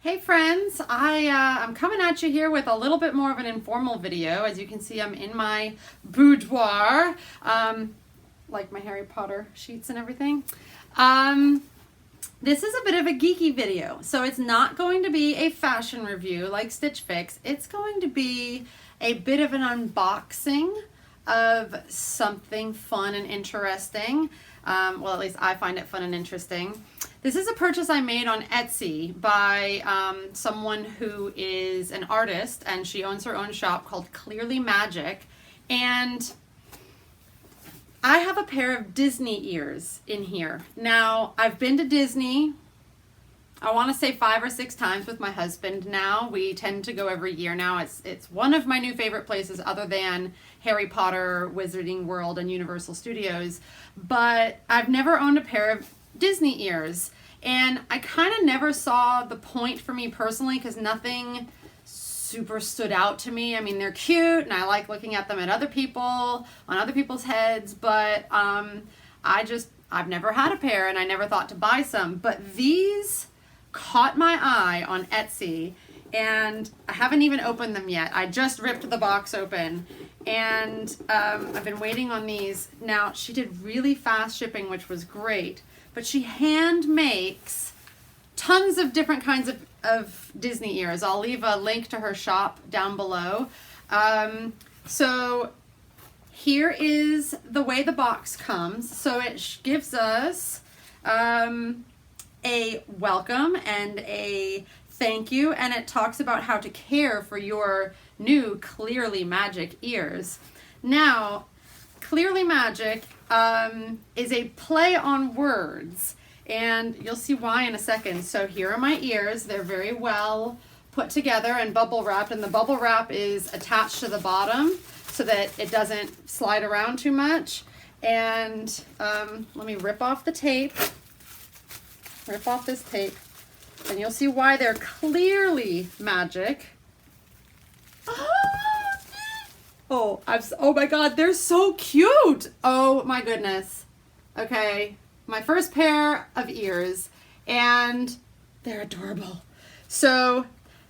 Hey friends, I'm coming at you here with a little bit more of an informal video. As you can see, I'm in my boudoir, like my Harry Potter sheets and everything. This is a bit of a geeky video, so it's not going to be a fashion review like Stitch Fix. It's going to be a bit of an unboxing of something fun and interesting. Well, at least I find it fun and interesting. This is a purchase I made on Etsy by someone who is an artist, and she owns her own shop called Clearly Magic. And I have a pair of Disney ears in here. Now, I've been to Disney, I want to say 5 or 6 times with my husband now. We tend to go every year now. It's one of my new favorite places other than Harry Potter, Wizarding World, and Universal Studios. But I've never owned a pair of Disney ears. And I kind of never saw the point for me personally because nothing super stood out to me. I mean, they're cute and I like looking at them at other people, on other people's heads, but I've never had a pair and I never thought to buy some. But these caught my eye on Etsy and I haven't even opened them yet. I just ripped the box open and I've been waiting on these. Now, she did really fast shipping, which was great, but she hand makes tons of different kinds of Disney ears. I'll leave a link to her shop down below. So here is the way the box comes. So it gives us a welcome and a thank you, and it talks about how to care for your new Clearly Magic ears. Now, Clearly Magic is a play on words, and you'll see why in a second. So here are my ears. They're very well put together and bubble wrapped, and the bubble wrap is attached to the bottom so that it doesn't slide around too much. And let me rip off the tape. Rip off this tape, and you'll see why they're Clearly Magic. Oh, oh my God, they're so cute. Oh my goodness. Okay, my first pair of ears, and they're adorable. So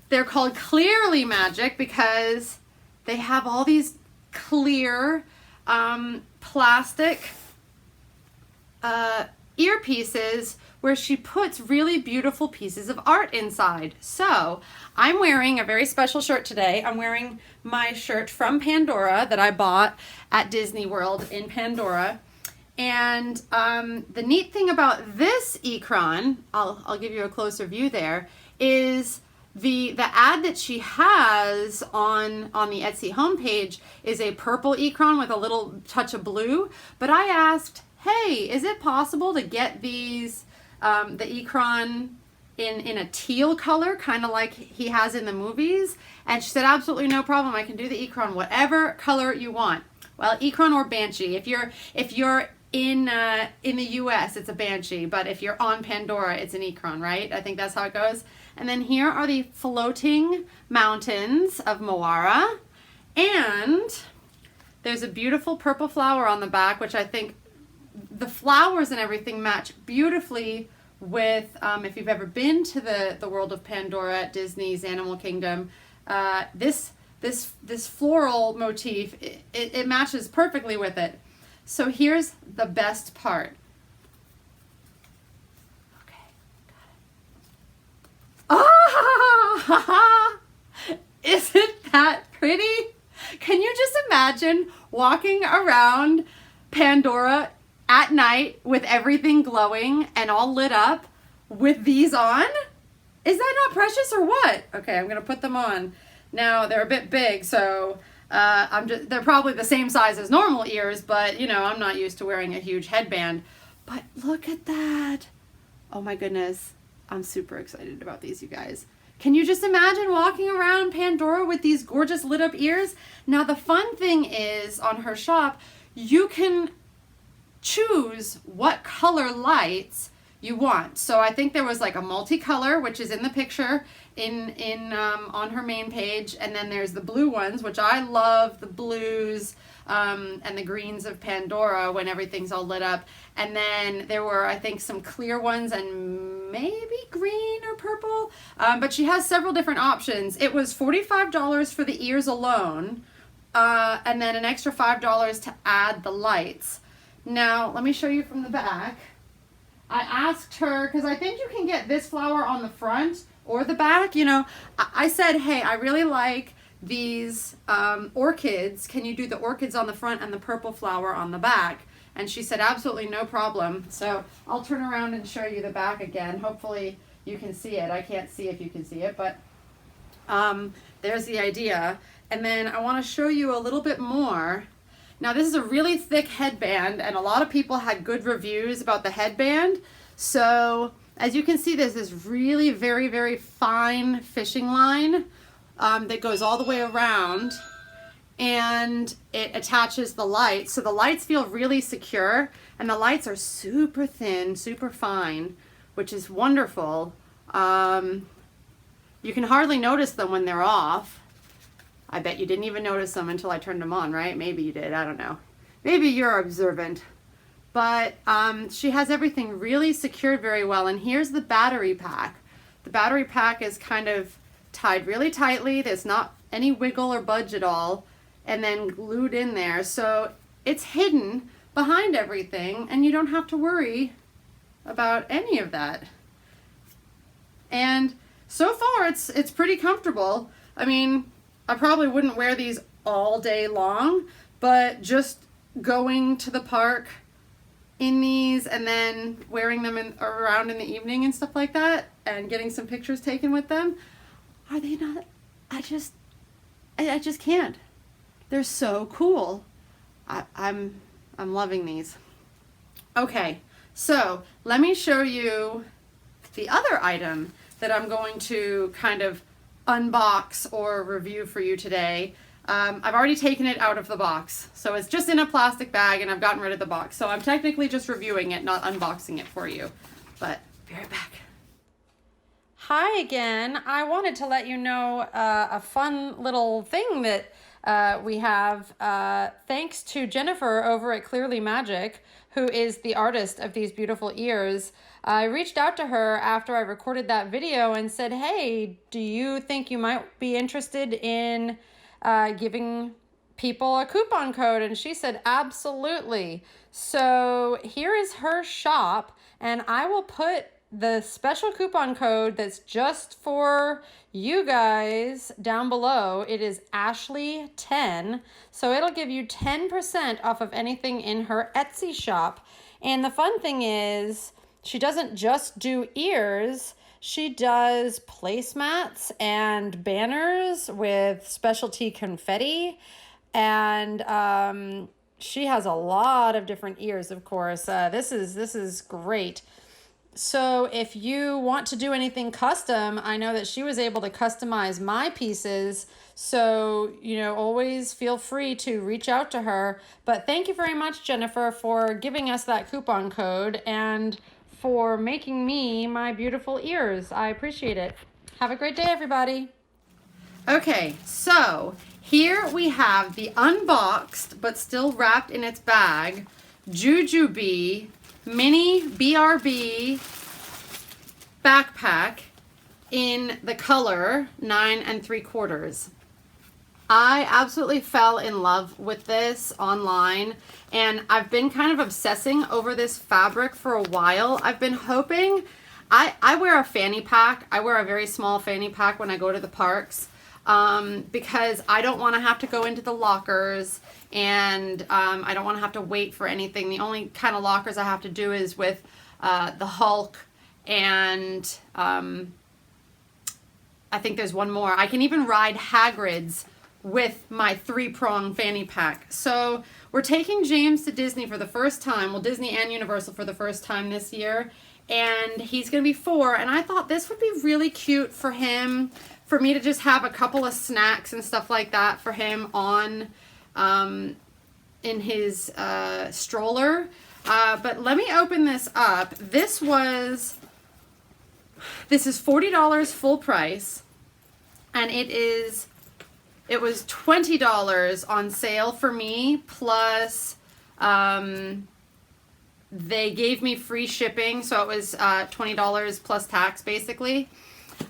they're called Clearly Magic because they have all these clear plastic earpieces where she puts really beautiful pieces of art inside. So I'm wearing a very special shirt today. I'm wearing my shirt from Pandora that I bought at Disney World in Pandora. And the neat thing about this ecran, I'll give you a closer view there, is the ad that she has on the Etsy homepage is a purple ecran with a little touch of blue. But I asked, hey, is it possible to get these the ecran in a teal color, kind of like he has in the movies? And she said, absolutely no problem. I can do the ecran whatever color you want. Well, ecran or banshee. If you're in the US, it's a banshee, but if you're on Pandora, it's an ecran, right? I think that's how it goes. And then here are the floating mountains of Moara, and there's a beautiful purple flower on the back, which I think the flowers and everything match beautifully with, if you've ever been to the world of Pandora at Disney's Animal Kingdom, this floral motif, it matches perfectly with it. So here's the best part. Okay, got it. Ah! Isn't that pretty? Can you just imagine walking around Pandora at night with everything glowing and all lit up with these on? Is that not precious or what? Okay, I'm gonna put them on. Now they're a bit big, so they're probably the same size as normal ears, but you know, I'm not used to wearing a huge headband. But look at that. Oh my goodness. I'm super excited about these, you guys. Can you just imagine walking around Pandora with these gorgeous lit up ears? Now the fun thing is, on her shop, you can choose what color lights you want. So I think there was like a multicolor, which is in the picture on her main page, and then there's the blue ones, which I love the blues and the greens of Pandora when everything's all lit up. And then there were, I think, some clear ones and maybe green or purple, but she has several different options. It was $45 for the ears alone, and then an extra $5 to add the lights. Now, let me show you from the back. I asked her, because I think you can get this flower on the front or the back. You know, I said, hey, I really like these orchids. Can you do the orchids on the front and the purple flower on the back? And she said, absolutely no problem. So I'll turn around and show you the back again. Hopefully you can see it. I can't see if you can see it, but there's the idea. And then I want to show you a little bit more. Now this is a really thick headband, and a lot of people had good reviews about the headband. So as you can see, there's this really very, very fine fishing line that goes all the way around, and it attaches the lights. So the lights feel really secure, and the lights are super thin, super fine, which is wonderful. You can hardly notice them when they're off. I bet you didn't even notice them until I turned them on, right? Maybe you did, I don't know. Maybe you're observant. But she has everything really secured very well. And here's the battery pack. The battery pack is kind of tied really tightly. There's not any wiggle or budge at all. And then glued in there. So it's hidden behind everything, and you don't have to worry about any of that. And so far it's pretty comfortable. I mean, I probably wouldn't wear these all day long, but just going to the park in these and then wearing them around in the evening and stuff like that, and getting some pictures taken with them, are they not? I just can't. They're so cool. I'm loving these. Okay, so let me show you the other item that I'm going to kind of unbox or review for you today. I've already taken it out of the box, so it's just in a plastic bag, and I've gotten rid of the box. So I'm technically just reviewing it, not unboxing it for you. But be right back. Hi again. I wanted to let you know a fun little thing that we have thanks to Jennifer over at Clearly Magic, who is the artist of these beautiful ears. I reached out to her after I recorded that video and said, hey, do you think you might be interested in giving people a coupon code? And she said, absolutely. So here is her shop, and I will put the special coupon code that's just for you guys down below. It is Ashley10. So it'll give you 10% off of anything in her Etsy shop. And the fun thing is, she doesn't just do ears. She does placemats and banners with specialty confetti. And she has a lot of different ears, of course. This is great. So if you want to do anything custom, I know that she was able to customize my pieces. So, you know, always feel free to reach out to her. But thank you very much, Jennifer, for giving us that coupon code and for making me my beautiful ears. I appreciate it. Have a great day, everybody. Okay, so here we have the unboxed but still wrapped in its bag Jujube mini BRB backpack in the color 9 3/4. I absolutely fell in love with this online, and I've been kind of obsessing over this fabric for a while. I've been hoping, I wear a fanny pack. I wear a very small fanny pack when I go to the parks because I don't want to have to go into the lockers, and I don't want to have to wait for anything. The only kind of lockers I have to do is with the Hulk, and I think there's one more. I can even ride Hagrid's with my 3-prong fanny pack. So we're taking James to Disney for the first time, well, Disney and Universal for the first time this year, and he's gonna be 4, and I thought this would be really cute for him, for me to just have a couple of snacks and stuff like that for him on in his stroller. But let me open this up. This is $40 full price, and it was $20 on sale for me, plus they gave me free shipping, so it was $20 plus tax basically.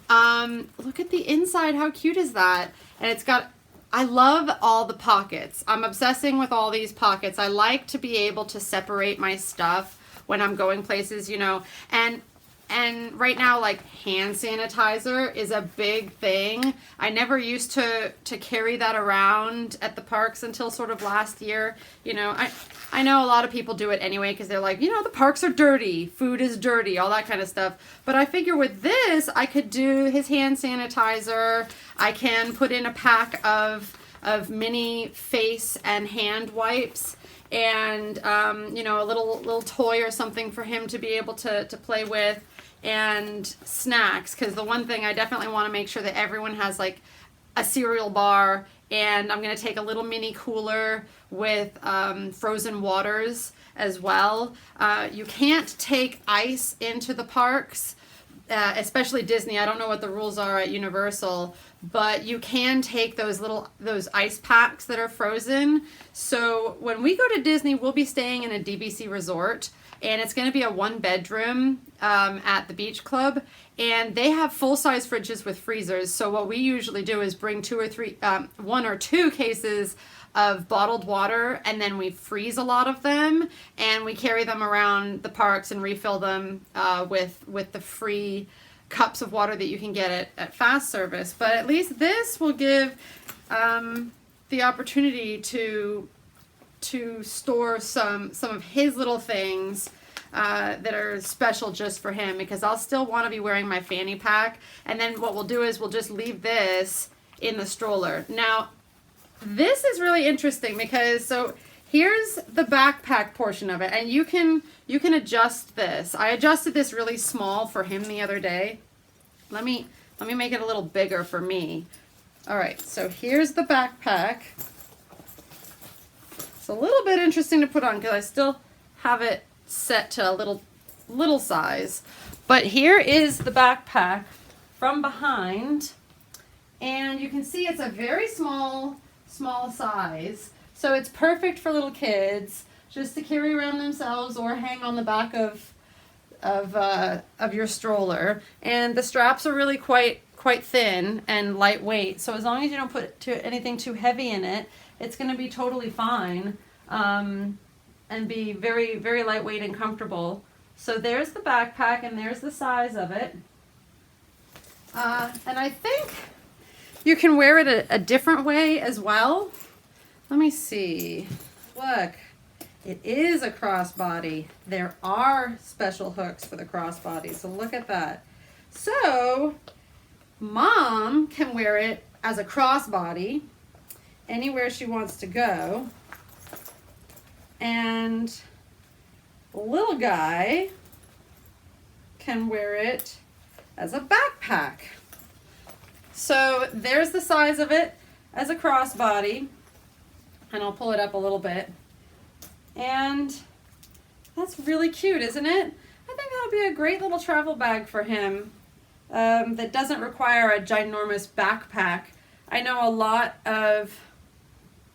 Look at the inside, how cute is that? And it's got, I love all the pockets. I'm obsessing with all these pockets. I like to be able to separate my stuff when I'm going places, you know, and right now, like, hand sanitizer is a big thing. I never used to carry that around at the parks until sort of last year. You know, I know a lot of people do it anyway because they're like, you know, the parks are dirty, food is dirty, all that kind of stuff. But I figure with this, I could do his hand sanitizer. I can put in a pack of mini face and hand wipes, and you know, a little toy or something for him to be able to play with, and snacks, because the one thing I definitely want to make sure that everyone has, like, a cereal bar, and I'm going to take a little mini cooler with frozen waters as well. You can't take ice into the parks, especially Disney. I don't know what the rules are at Universal, but you can take those ice packs that are frozen. So when we go to Disney, we'll be staying in a DVC resort, and it's going to be a 1-bedroom at the beach club, and they have full-size fridges with freezers. So what we usually do is bring 1 or 2 cases of bottled water, and then we freeze a lot of them, and we carry them around the parks and refill them with the free cups of water that you can get at fast service. But at least this will give the opportunity to store some of his little things that are special just for him, because I'll still want to be wearing my fanny pack. And then what we'll do is we'll just leave this in the stroller. Now, this is really interesting because, so here's the backpack portion of it, and you can adjust this. I adjusted this really small for him the other day. Let me make it a little bigger for me. All right, so here's the backpack. It's a little bit interesting to put on because I still have it set to a little size. But here is the backpack from behind, and you can see it's a very small size. So it's perfect for little kids just to carry around themselves or hang on the back of your stroller. And the straps are really quite thin and lightweight. So as long as you don't put anything too heavy in it, it's going to be totally fine, and be very, very lightweight and comfortable. So there's the backpack, and there's the size of it. And I think you can wear it a different way as well. Let me see. Look, it is a crossbody. There are special hooks for the crossbody, so look at that. So Mom can wear it as a crossbody anywhere she wants to go, and little guy can wear it as a backpack. So there's the size of it as a crossbody, and I'll pull it up a little bit, and that's really cute, isn't it? I think that'll be a great little travel bag for him, that doesn't require a ginormous backpack. I know a lot of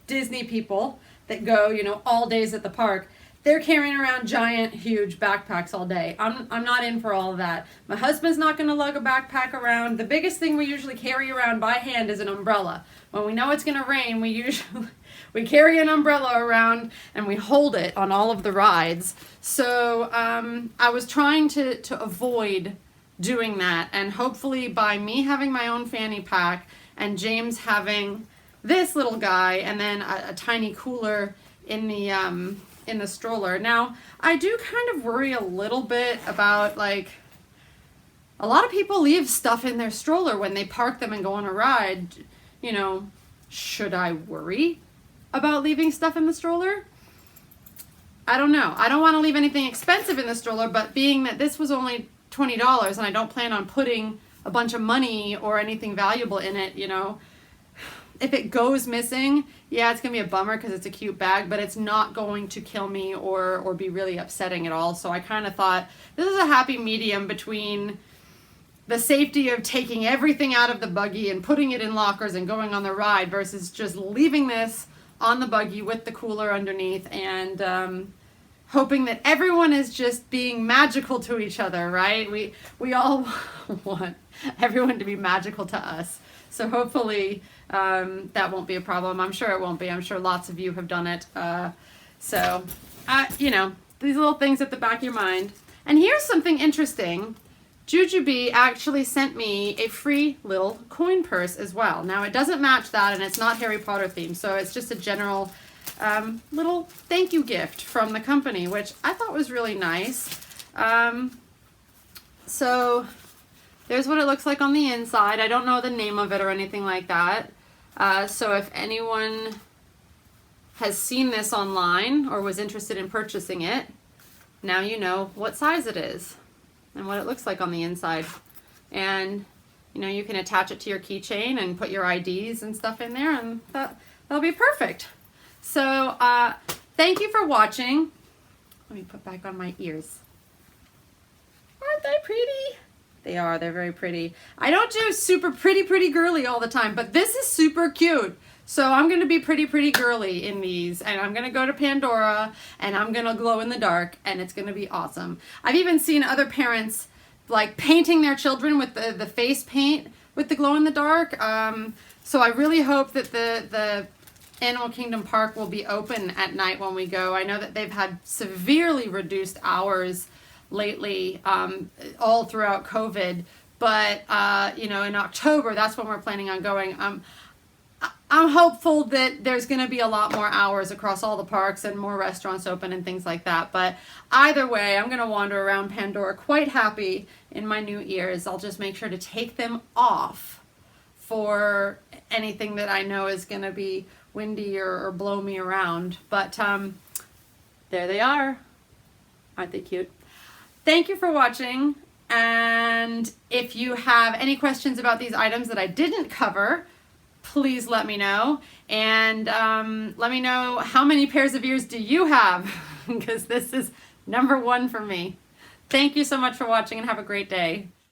Disney people that go, you know, all days at the park. They're carrying around giant, huge backpacks all day. I'm not in for all of that. My husband's not going to lug a backpack around. The biggest thing we usually carry around by hand is an umbrella. When we know it's going to rain, we carry an umbrella around and we hold it on all of the rides. So I was trying to avoid doing that, and hopefully by me having my own fanny pack and James having this little guy and then a tiny cooler in the stroller. Now, I do kind of worry a little bit about, like, a lot of people leave stuff in their stroller when they park them and go on a ride. You know, should I worry about leaving stuff in the stroller? I don't know. I don't want to leave anything expensive in the stroller, but being that this was only $20 and I don't plan on putting a bunch of money or anything valuable in it, you know, if it goes missing, yeah, it's going to be a bummer because it's a cute bag, but it's not going to kill me or be really upsetting at all. So I kind of thought this is a happy medium between the safety of taking everything out of the buggy and putting it in lockers and going on the ride versus just leaving this on the buggy with the cooler underneath and hoping that everyone is just being magical to each other, right? We all want everyone to be magical to us. So hopefully that won't be a problem. I'm sure it won't be. I'm sure lots of you have done it. You know, these little things at the back of your mind. And here's something interesting. Jujube actually sent me a free little coin purse as well. Now, it doesn't match that, and it's not Harry Potter themed, so it's just a general little thank you gift from the company, which I thought was really nice. So there's what it looks like on the inside. I don't know the name of it or anything like that. So if anyone has seen this online or was interested in purchasing it, now you know what size it is and what it looks like on the inside. And you know, you can attach it to your keychain and put your IDs and stuff in there, and that'll be perfect. So thank you for watching. Let me put back on my ears. Aren't they pretty? They are. They're very pretty. I don't do super pretty girly all the time, but this is super cute. So I'm going to be pretty girly in these, and I'm going to go to Pandora, and I'm going to glow in the dark, and it's going to be awesome. I've even seen other parents like painting their children with the face paint with the glow in the dark. So I really hope that the Animal Kingdom Park will be open at night when we go. I know that they've had severely reduced hours lately, all throughout COVID, but you know, in October, that's when we're planning on going. I'm hopeful that there's going to be a lot more hours across all the parks and more restaurants open and things like that. But either way, I'm going to wander around Pandora quite happy in my new ears. I'll just make sure to take them off for anything that I know is going to be windy or blow me around. But there they are. Aren't they cute? Thank you for watching. And if you have any questions about these items that I didn't cover, please let me know. And let me know how many pairs of ears do you have, because this is #1 for me. Thank you so much for watching, and have a great day.